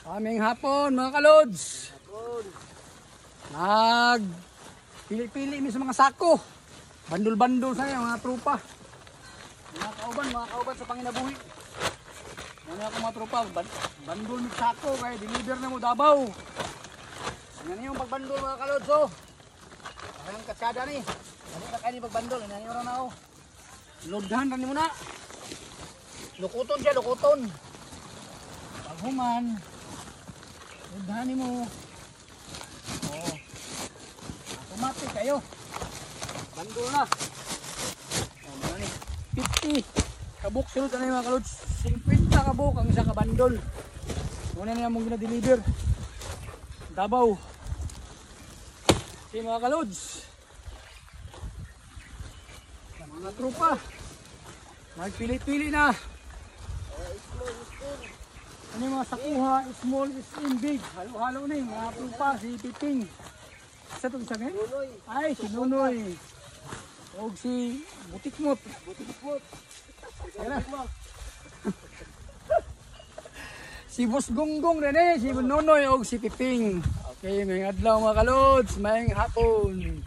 Aming hapon mga kalods. Nag pili-pili mi sa mga sako. Bandol-bandol sa mga tropa. Mga kauban sa panginabuhi. Ano ako mga tropa, bandol mi sako kay deliver na mo Davao. Ano yung pagbandol mga kalods oh. Ang katsada ni. Ano na kayo ni pagbandol, ano yung na oh. Lodhan rin mo na. Lukuton siya, lukuton. Paghuman. Lodhanin mo. Oh. Automatic kayo. Bandol na. Oh, ano ni? 50. Kabuk sunod ano yung mga kalods. 50 kabuk ang isa kabandol. Muna na mong gina-deliver. Davao. Okay mga kalods. Mga tropa. Magpili-pili na. Ano yung mga sakuha, small, slim, big. Halo-halo na yung mga tropa, si Piping. Sa itong sabi? Ay, si Nunoy. O si Butikmot. Si Boss Gonggong rin si Nunoy o si Piping. Okay, may adlaw mga kalods, may hapon.